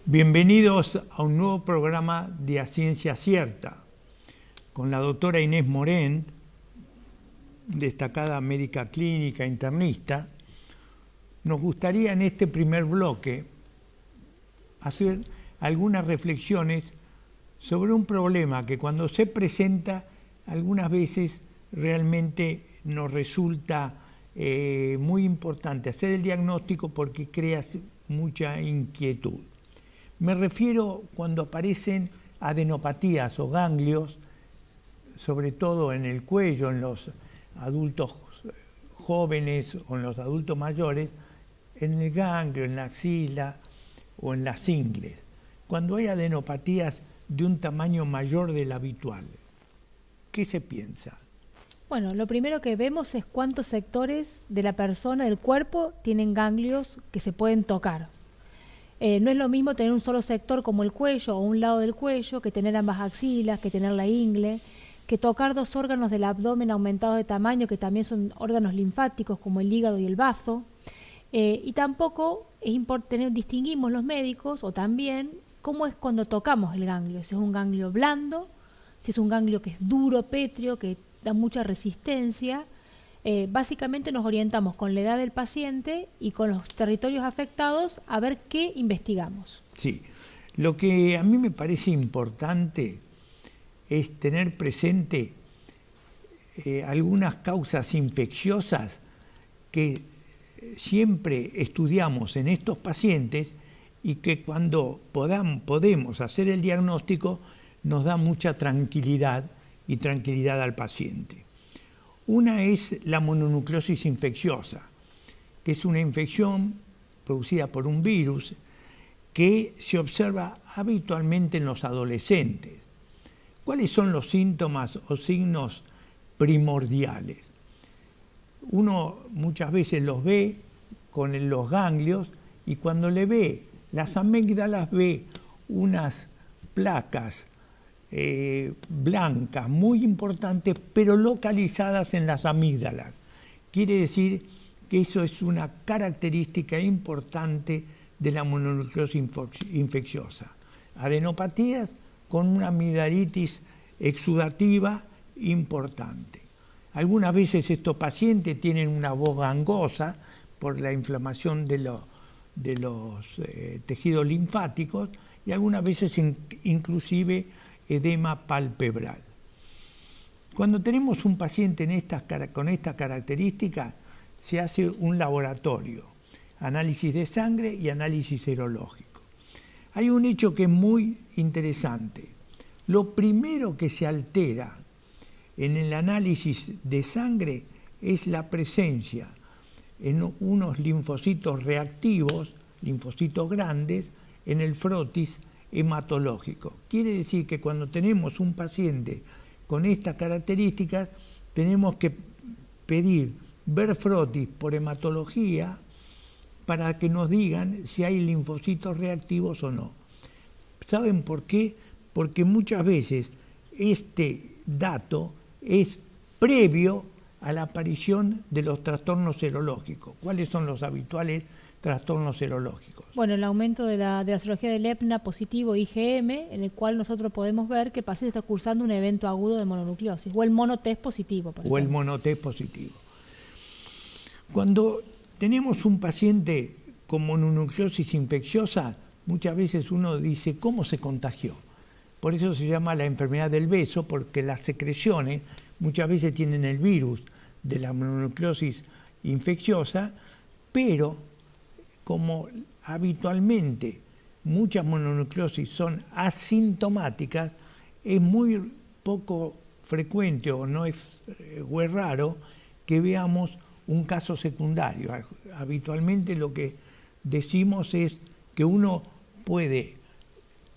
Bienvenidos a un nuevo programa de A Ciencia Cierta, con la doctora Inés Morent, destacada médica clínica internista. Nos gustaría en este primer bloque hacer algunas reflexiones sobre un problema que cuando se presenta algunas veces realmente nos resulta muy importante hacer el diagnóstico porque crea mucha inquietud. Me refiero cuando aparecen adenopatías o ganglios, sobre todo en el cuello, en los adultos jóvenes o en los adultos mayores, en el ganglio, en la axila o en las ingles. Cuando hay adenopatías de un tamaño mayor del habitual, ¿qué se piensa? Bueno, lo primero que vemos es cuántos sectores de la persona, del cuerpo, tienen ganglios que se pueden tocar. No es lo mismo tener un solo sector como el cuello o un lado del cuello que tener ambas axilas, que tener la ingle, que tocar dos órganos del abdomen aumentados de tamaño, que también son órganos linfáticos como el hígado y el bazo. Y tampoco es importante, distinguimos los médicos o también cómo es cuando tocamos el ganglio, si es un ganglio blando, si es un ganglio que es duro, pétreo, que da mucha resistencia. Básicamente nos orientamos con la edad del paciente y con los territorios afectados a ver qué investigamos. Sí, lo que a mí me parece importante es tener presente algunas causas infecciosas que siempre estudiamos en estos pacientes y que cuando podemos hacer el diagnóstico nos da mucha tranquilidad y tranquilidad al paciente. Una es la mononucleosis infecciosa, que es una infección producida por un virus que se observa habitualmente en los adolescentes. ¿Cuáles son los síntomas o signos primordiales? Uno muchas veces los ve con los ganglios y cuando le ve las amígdalas ve unas placas blancas, muy importantes, pero localizadas en las amígdalas. Quiere decir que eso es una característica importante de la mononucleosis infecciosa. Adenopatías con una amigdalitis exudativa importante. Algunas veces estos pacientes tienen una voz gangosa por la inflamación de los tejidos linfáticos y algunas veces inclusive edema palpebral. Cuando tenemos un paciente con estas características, se hace un laboratorio, análisis de sangre y análisis serológico. Hay un hecho que es muy interesante. Lo primero que se altera en el análisis de sangre es la presencia en unos linfocitos reactivos, linfocitos grandes, en el frotis hematológico. Quiere decir que cuando tenemos un paciente con estas características, tenemos que ver frotis por hematología para que nos digan si hay linfocitos reactivos o no. ¿Saben por qué? Porque muchas veces este dato es previo a la aparición de los trastornos serológicos. ¿Cuáles son los habituales trastornos serológicos? Bueno, el aumento de la serología del EPNA positivo IgM, en el cual nosotros podemos ver que el paciente está cursando un evento agudo de mononucleosis, o el monotest positivo. O el monotest positivo. Cuando tenemos un paciente con mononucleosis infecciosa, muchas veces uno dice, ¿cómo se contagió? Por eso se llama la enfermedad del beso, porque las secreciones muchas veces tienen el virus de la mononucleosis infecciosa, pero como habitualmente muchas mononucleosis son asintomáticas, es muy poco frecuente o es raro que veamos un caso secundario. Habitualmente lo que decimos es que uno puede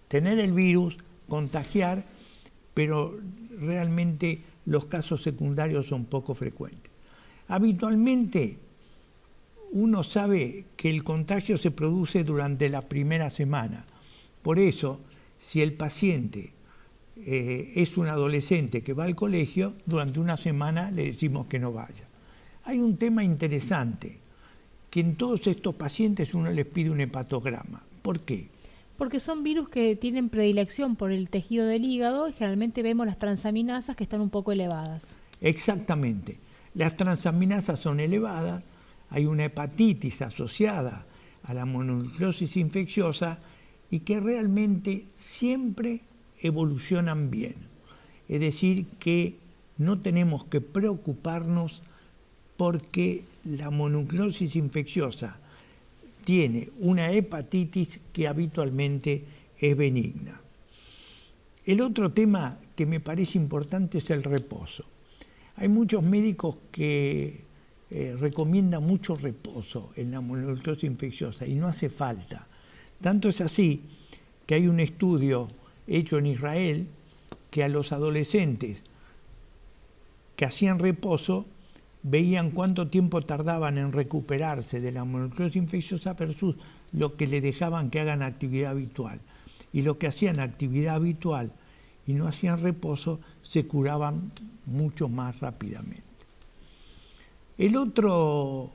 tener el virus, contagiar, pero realmente los casos secundarios son poco frecuentes. Habitualmente uno sabe que el contagio se produce durante la primera semana. Por eso, si el paciente es un adolescente que va al colegio, durante una semana le decimos que no vaya. Hay un tema interesante, que en todos estos pacientes uno les pide un hepatograma. ¿Por qué? Porque son virus que tienen predilección por el tejido del hígado y generalmente vemos las transaminasas que están un poco elevadas. Exactamente. Las transaminasas son elevadas, hay una hepatitis asociada a la mononucleosis infecciosa y que realmente siempre evolucionan bien. Es decir, que no tenemos que preocuparnos porque la mononucleosis infecciosa tiene una hepatitis que habitualmente es benigna. El otro tema que me parece importante es el reposo. Hay muchos médicos que recomiendan mucho reposo en la mononucleosis infecciosa y no hace falta. Tanto es así que hay un estudio hecho en Israel que a los adolescentes que hacían reposo veían cuánto tiempo tardaban en recuperarse de la mononucleosis infecciosa versus lo que le dejaban que hagan actividad habitual. Y los que hacían actividad habitual y no hacían reposo se curaban mucho más rápidamente. El otro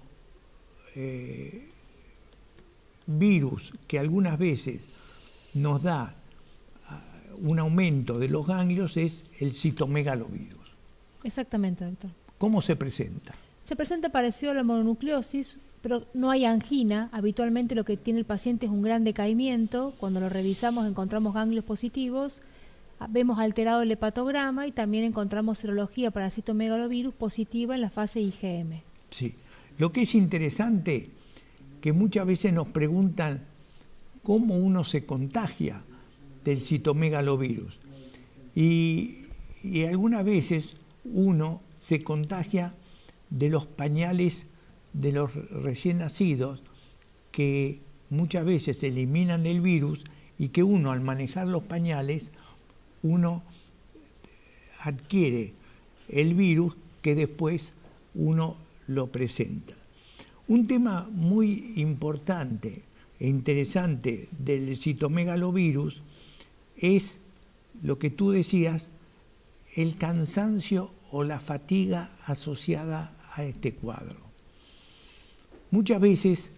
virus que algunas veces nos da un aumento de los ganglios es el citomegalovirus. Exactamente, doctor. ¿Cómo se presenta? Se presenta parecido a la mononucleosis, pero no hay angina. Habitualmente lo que tiene el paciente es un gran decaimiento. Cuando lo revisamos encontramos ganglios positivos, vemos alterado el hepatograma y también encontramos serología para citomegalovirus positiva en la fase IgM. Sí. Lo que es interesante, que muchas veces nos preguntan cómo uno se contagia del citomegalovirus. Y algunas veces uno se contagia de los pañales de los recién nacidos que muchas veces eliminan el virus y que uno al manejar los pañales uno adquiere el virus que después uno lo presenta. Un tema muy importante e interesante del citomegalovirus es lo que tú decías, el cansancio o la fatiga asociada a este cuadro. Muchas veces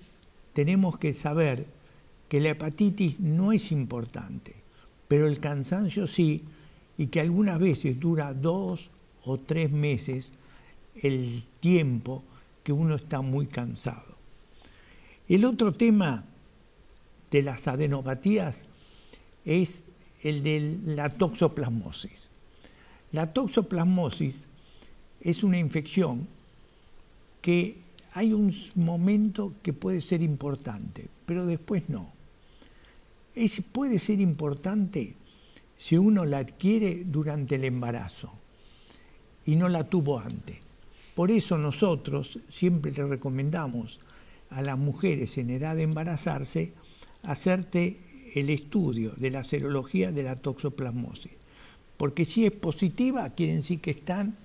tenemos que saber que la hepatitis no es importante, pero el cansancio sí, y que algunas veces dura 2 o 3 meses el tiempo que uno está muy cansado. El otro tema de las adenopatías es el de la toxoplasmosis. La toxoplasmosis es una infección que hay un momento que puede ser importante, pero después no. Puede ser importante si uno la adquiere durante el embarazo y no la tuvo antes. Por eso nosotros siempre le recomendamos a las mujeres en edad de embarazarse hacerte el estudio de la serología de la toxoplasmosis. Porque si es positiva, quiere decir que están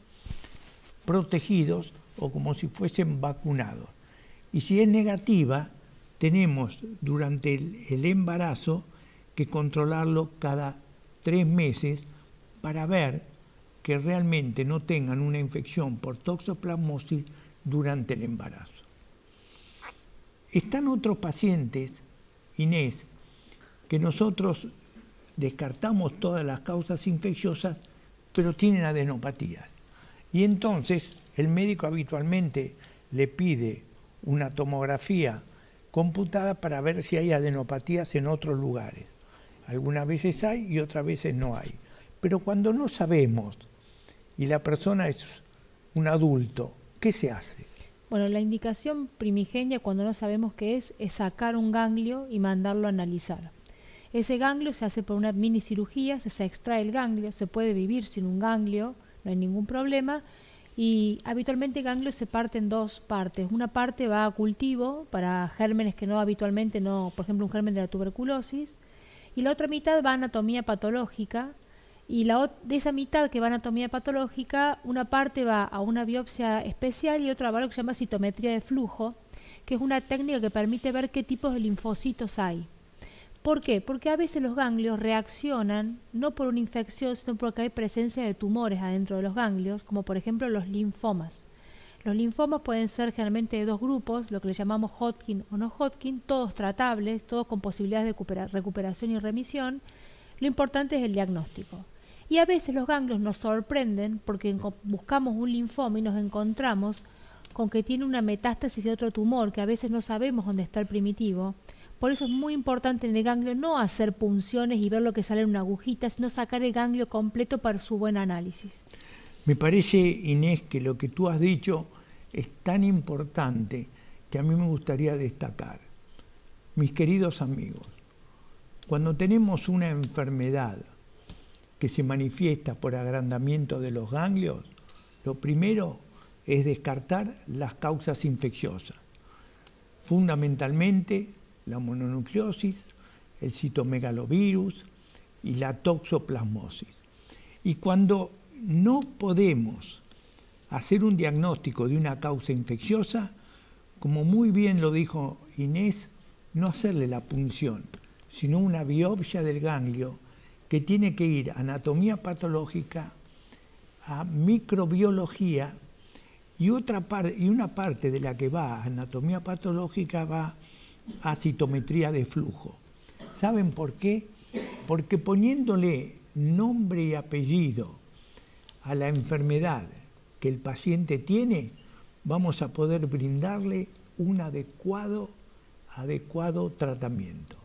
protegidos o como si fuesen vacunados. Y si es negativa, tenemos durante el embarazo que controlarlo cada 3 meses para ver que realmente no tengan una infección por toxoplasmosis durante el embarazo. Están otros pacientes, Inés, que nosotros descartamos todas las causas infecciosas, pero tienen adenopatías. Y entonces el médico habitualmente le pide una tomografía computada para ver si hay adenopatías en otros lugares. Algunas veces hay y otras veces no hay. Pero cuando no sabemos y la persona es un adulto, ¿qué se hace? Bueno, la indicación primigenia cuando no sabemos qué es sacar un ganglio y mandarlo a analizar. Ese ganglio se hace por una mini cirugía, se extrae el ganglio, se puede vivir sin un ganglio, no hay ningún problema. Y habitualmente el ganglio se parte en 2 partes. Una parte va a cultivo para gérmenes que no habitualmente, no, por ejemplo un germen de la tuberculosis, y la otra mitad va a anatomía patológica, y de esa mitad que va a anatomía patológica, una parte va a una biopsia especial y otra va a lo que se llama citometría de flujo, que es una técnica que permite ver qué tipos de linfocitos hay. ¿Por qué? Porque a veces los ganglios reaccionan no por una infección, sino porque hay presencia de tumores adentro de los ganglios, como por ejemplo los linfomas. Los linfomas pueden ser generalmente de dos grupos, lo que le llamamos Hodgkin o no Hodgkin, todos tratables, todos con posibilidades de recuperación y remisión. Lo importante es el diagnóstico. Y a veces los ganglios nos sorprenden porque buscamos un linfoma y nos encontramos con que tiene una metástasis de otro tumor, que a veces no sabemos dónde está el primitivo. Por eso es muy importante en el ganglio no hacer punciones y ver lo que sale en una agujita, sino sacar el ganglio completo para su buen análisis. Me parece, Inés, que lo que tú has dicho es tan importante que a mí me gustaría destacar. Mis queridos amigos, cuando tenemos una enfermedad que se manifiesta por agrandamiento de los ganglios, lo primero es descartar las causas infecciosas. Fundamentalmente la mononucleosis, el citomegalovirus y la toxoplasmosis. Y cuando no podemos hacer un diagnóstico de una causa infecciosa, como muy bien lo dijo Inés, no hacerle la punción, sino una biopsia del ganglio que tiene que ir a anatomía patológica, a microbiología y una parte de la que va a anatomía patológica va a citometría de flujo. ¿Saben por qué? Porque poniéndole nombre y apellido a la enfermedad que el paciente tiene, vamos a poder brindarle un adecuado tratamiento.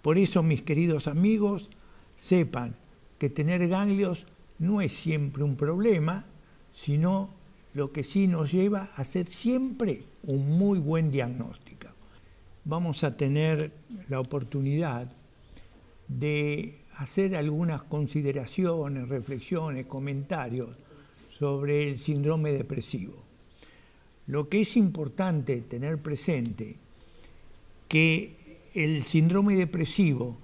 Por eso, mis queridos amigos, sepan que tener ganglios no es siempre un problema, sino lo que sí nos lleva a hacer siempre un muy buen diagnóstico. Vamos a tener la oportunidad de hacer algunas consideraciones, reflexiones, comentarios sobre el síndrome depresivo. Lo que es importante tener presente que el síndrome depresivo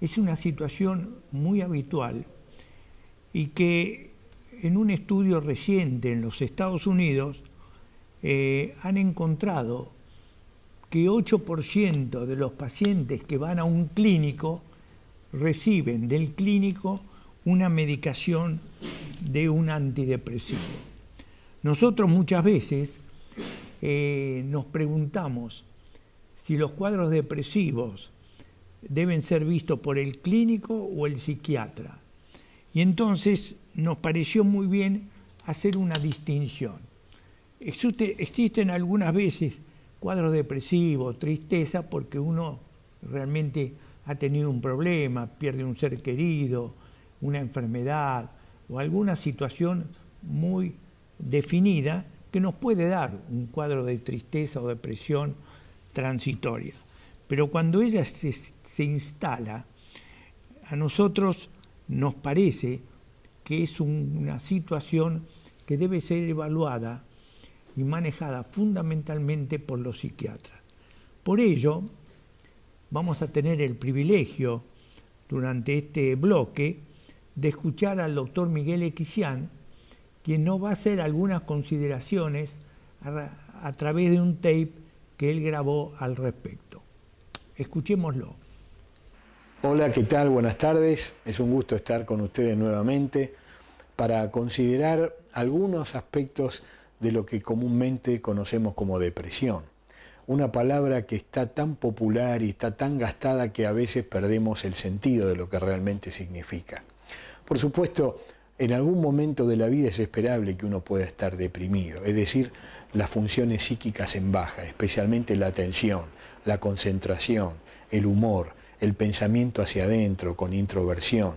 es una situación muy habitual y que en un estudio reciente en los Estados Unidos han encontrado que 8% de los pacientes que van a un clínico reciben del clínico una medicación de un antidepresivo. Nosotros muchas veces nos preguntamos si los cuadros depresivos deben ser vistos por el clínico o el psiquiatra. Y entonces nos pareció muy bien hacer una distinción. Existen algunas veces cuadros depresivos, tristeza, porque uno realmente ha tenido un problema, pierde un ser querido, una enfermedad o alguna situación muy definida que nos puede dar un cuadro de tristeza o depresión transitoria. Pero cuando ella se instala, a nosotros nos parece que es una situación que debe ser evaluada y manejada fundamentalmente por los psiquiatras. Por ello, vamos a tener el privilegio durante este bloque de escuchar al doctor Miguel Equisián, quien nos va a hacer algunas consideraciones a través de un tape que él grabó al respecto. Escuchémoslo. Hola, ¿qué tal? Buenas tardes. Es un gusto estar con ustedes nuevamente para considerar algunos aspectos de lo que comúnmente conocemos como depresión. Una palabra que está tan popular y está tan gastada que a veces perdemos el sentido de lo que realmente significa. Por supuesto, en algún momento de la vida es esperable que uno pueda estar deprimido, es decir, las funciones psíquicas en baja, especialmente la atención, la concentración, el humor, el pensamiento hacia adentro con introversión.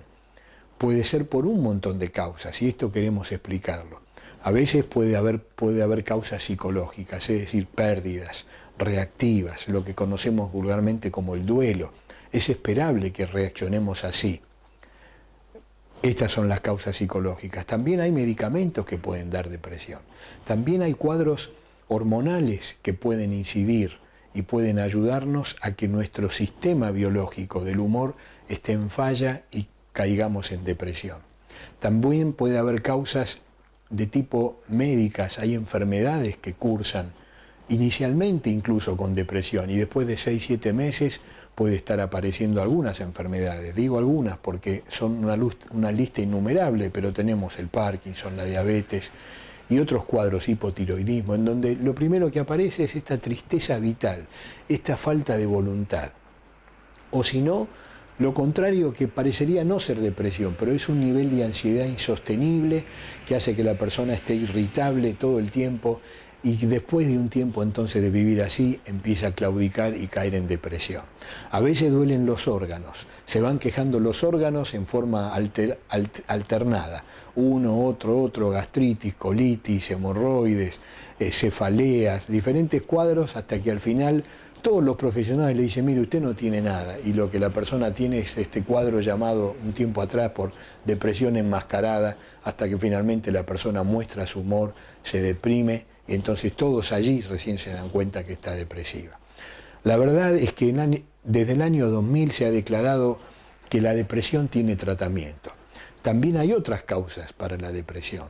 Puede ser por un montón de causas y esto queremos explicarlo. A veces puede haber causas psicológicas, es decir, pérdidas reactivas, lo que conocemos vulgarmente como el duelo. Es esperable que reaccionemos así. Estas son las causas psicológicas. También hay medicamentos que pueden dar depresión. También hay cuadros hormonales que pueden incidir y pueden ayudarnos a que nuestro sistema biológico del humor esté en falla y caigamos en depresión. También puede haber causas de tipo médicas, hay enfermedades que cursan inicialmente incluso con depresión y después de 6-7 meses puede estar apareciendo algunas enfermedades. Digo algunas porque son una lista innumerable, pero tenemos el Parkinson, la diabetes y otros cuadros hipotiroidismo, en donde lo primero que aparece es esta tristeza vital, esta falta de voluntad. O si no, lo contrario, que parecería no ser depresión, pero es un nivel de ansiedad insostenible que hace que la persona esté irritable todo el tiempo y después de un tiempo entonces de vivir así empieza a claudicar y caer en depresión. A veces duelen los órganos, se van quejando los órganos en forma alternada, uno, otro, gastritis, colitis, hemorroides, cefaleas, diferentes cuadros hasta que al final todos los profesionales le dicen, mire, usted no tiene nada, y lo que la persona tiene es este cuadro llamado un tiempo atrás por depresión enmascarada, hasta que finalmente la persona muestra su humor, se deprime, y entonces todos allí recién se dan cuenta que está depresiva. La verdad es que desde el año 2000 se ha declarado que la depresión tiene tratamiento. También hay otras causas para la depresión.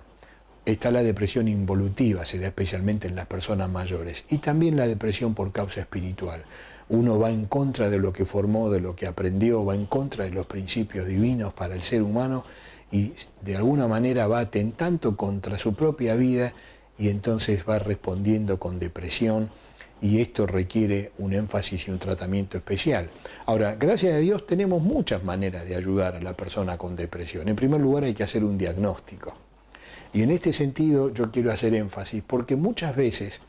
Está la depresión involutiva, se da especialmente en las personas mayores, y también la depresión por causa espiritual. Uno va en contra de lo que formó, de lo que aprendió, va en contra de los principios divinos para el ser humano y de alguna manera va atentando contra su propia vida y entonces va respondiendo con depresión, y esto requiere un énfasis y un tratamiento especial. Ahora, gracias a Dios tenemos muchas maneras de ayudar a la persona con depresión. En primer lugar hay que hacer un diagnóstico. Y en este sentido yo quiero hacer énfasis porque muchas veces,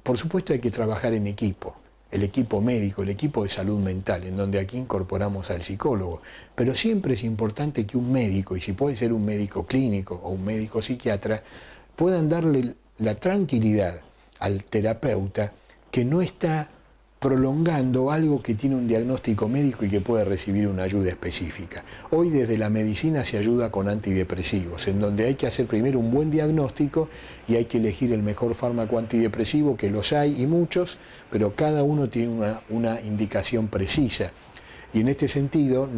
por supuesto hay que trabajar en equipo, el equipo médico, el equipo de salud mental, en donde aquí incorporamos al psicólogo, pero siempre es importante que un médico, y si puede ser un médico clínico o un médico psiquiatra, puedan darle la tranquilidad al terapeuta que no está prolongando algo que tiene un diagnóstico médico y que puede recibir una ayuda específica. Hoy desde la medicina se ayuda con antidepresivos, en donde hay que hacer primero un buen diagnóstico y hay que elegir el mejor fármaco antidepresivo, que los hay y muchos, pero cada uno tiene una indicación precisa. Y en este sentido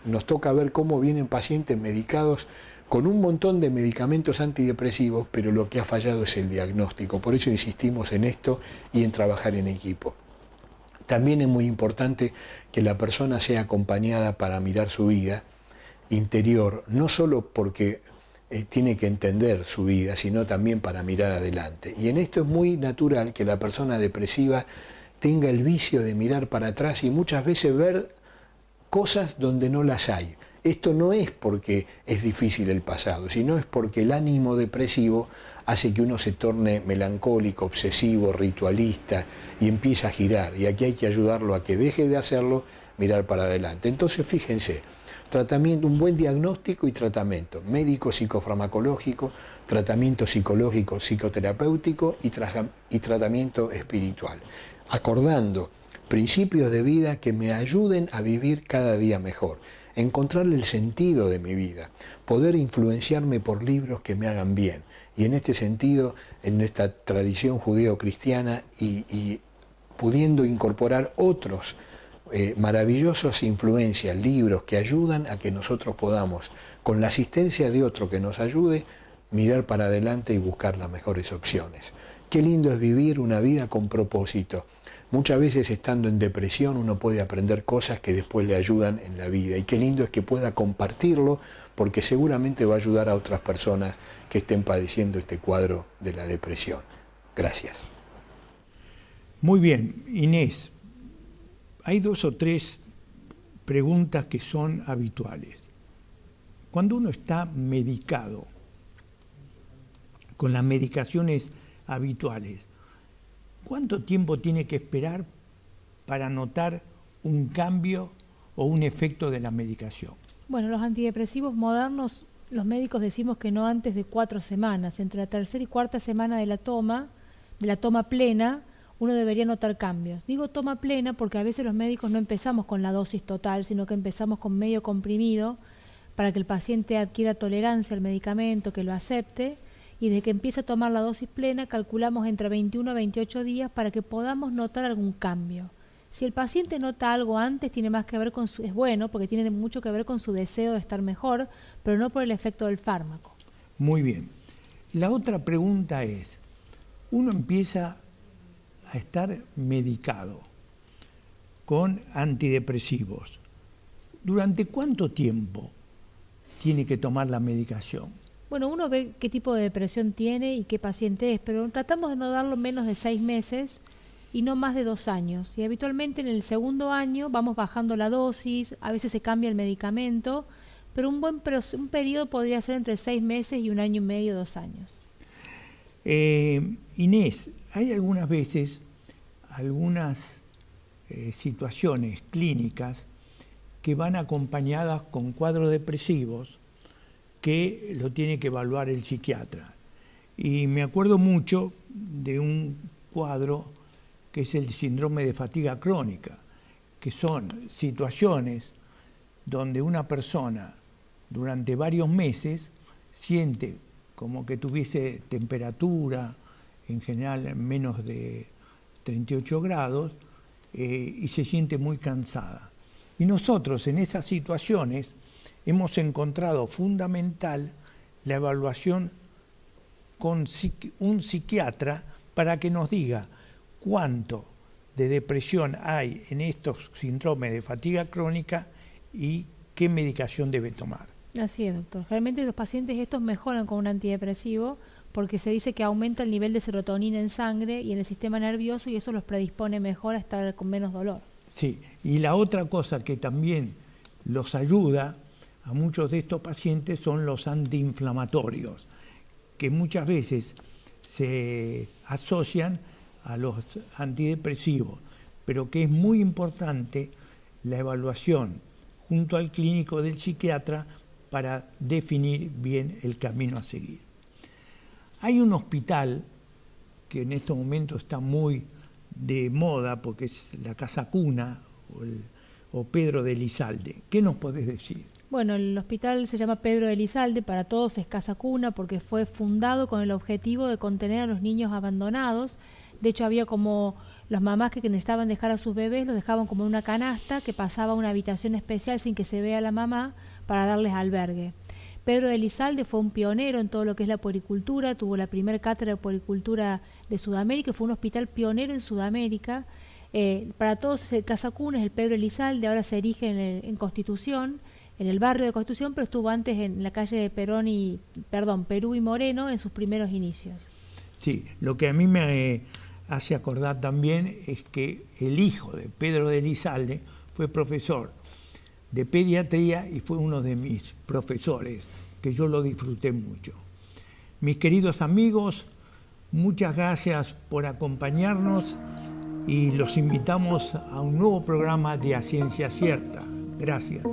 nos toca ver cómo vienen pacientes medicados con un montón de medicamentos antidepresivos, pero lo que ha fallado es el diagnóstico. Por eso insistimos en esto y en trabajar en equipo. También es muy importante que la persona sea acompañada para mirar su vida interior, no solo porque tiene que entender su vida, sino también para mirar adelante. Y en esto es muy natural que la persona depresiva tenga el vicio de mirar para atrás y muchas veces ver cosas donde no las hay. Esto no es porque es difícil el pasado, sino es porque el ánimo depresivo hace que uno se torne melancólico, obsesivo, ritualista y empieza a girar. Y aquí hay que ayudarlo a que deje de hacerlo, mirar para adelante. Entonces fíjense, tratamiento, un buen diagnóstico y tratamiento médico, psicofarmacológico, tratamiento psicológico, psicoterapéutico y tratamiento espiritual. Acordando principios de vida que me ayuden a vivir cada día mejor, encontrarle el sentido de mi vida, poder influenciarme por libros que me hagan bien. Y en este sentido, en nuestra tradición judeo-cristiana y pudiendo incorporar otros maravillosas influencias, libros que ayudan a que nosotros podamos, con la asistencia de otro que nos ayude, mirar para adelante y buscar las mejores opciones. Qué lindo es vivir una vida con propósito. Muchas veces estando en depresión uno puede aprender cosas que después le ayudan en la vida, y qué lindo es que pueda compartirlo porque seguramente va a ayudar a otras personas que estén padeciendo este cuadro de la depresión. Gracias. Muy bien, Inés, hay 2 o 3 preguntas que son habituales. Cuando uno está medicado con las medicaciones habituales, ¿cuánto tiempo tiene que esperar para notar un cambio o un efecto de la medicación? Bueno, los antidepresivos modernos, los médicos decimos que no antes de 4 semanas. Entre la 3ª y 4ª semana de la toma plena, uno debería notar cambios. Digo toma plena porque a veces los médicos no empezamos con la dosis total, sino que empezamos con medio comprimido para que el paciente adquiera tolerancia al medicamento, que lo acepte, y desde que empieza a tomar la dosis plena calculamos entre 21 a 28 días para que podamos notar algún cambio. Si el paciente nota algo antes, tiene más que ver con es bueno, porque tiene mucho que ver con su deseo de estar mejor, pero no por el efecto del fármaco. Muy bien. La otra pregunta es, uno empieza a estar medicado con antidepresivos. ¿Durante cuánto tiempo tiene que tomar la medicación? Bueno, uno ve qué tipo de depresión tiene y qué paciente es, pero tratamos de no darlo menos de 6 meses y no más de 2 años. Y habitualmente en el segundo año vamos bajando la dosis, a veces se cambia el medicamento, pero un periodo podría ser entre 6 meses y 1 año y medio, 2 años. Inés, hay algunas veces algunas situaciones clínicas que van acompañadas con cuadros depresivos que lo tiene que evaluar el psiquiatra. Y me acuerdo mucho de un cuadro que es el síndrome de fatiga crónica, que son situaciones donde una persona durante varios meses siente como que tuviese temperatura, en general menos de 38 grados, y se siente muy cansada. Y nosotros en esas situaciones hemos encontrado fundamental la evaluación con un psiquiatra para que nos diga cuánto de depresión hay en estos síndromes de fatiga crónica y qué medicación debe tomar. Así es, doctor. Realmente los pacientes estos mejoran con un antidepresivo porque se dice que aumenta el nivel de serotonina en sangre y en el sistema nervioso y eso los predispone mejor a estar con menos dolor. Sí, y la otra cosa que también los ayuda a muchos de estos pacientes son los antiinflamatorios, que muchas veces se asocian a los antidepresivos, pero que es muy importante la evaluación junto al clínico del psiquiatra para definir bien el camino a seguir. Hay un hospital que en estos momentos está muy de moda porque es la Casa Cuna o Pedro de Elizalde. ¿Qué nos podés decir? Bueno, el hospital se llama Pedro de Elizalde, para todos es Casa Cuna porque fue fundado con el objetivo de contener a los niños abandonados. De hecho, había como las mamás que necesitaban dejar a sus bebés, los dejaban como en una canasta que pasaba a una habitación especial sin que se vea a la mamá para darles albergue. Pedro de Elizalde fue un pionero en todo lo que es la puericultura, tuvo la primera cátedra de puericultura de Sudamérica, fue un hospital pionero en Sudamérica. Para todos Casa Cuna es el Pedro Elizalde, ahora se erige en Constitución, en el barrio de Constitución, pero estuvo antes en la calle de Perú y Moreno en sus primeros inicios. Sí, lo que a mí me hace acordar también es que el hijo de Pedro de Elizalde fue profesor de pediatría y fue uno de mis profesores, que yo lo disfruté mucho. Mis queridos amigos, muchas gracias por acompañarnos y los invitamos a un nuevo programa de A Ciencia Cierta. Gracias.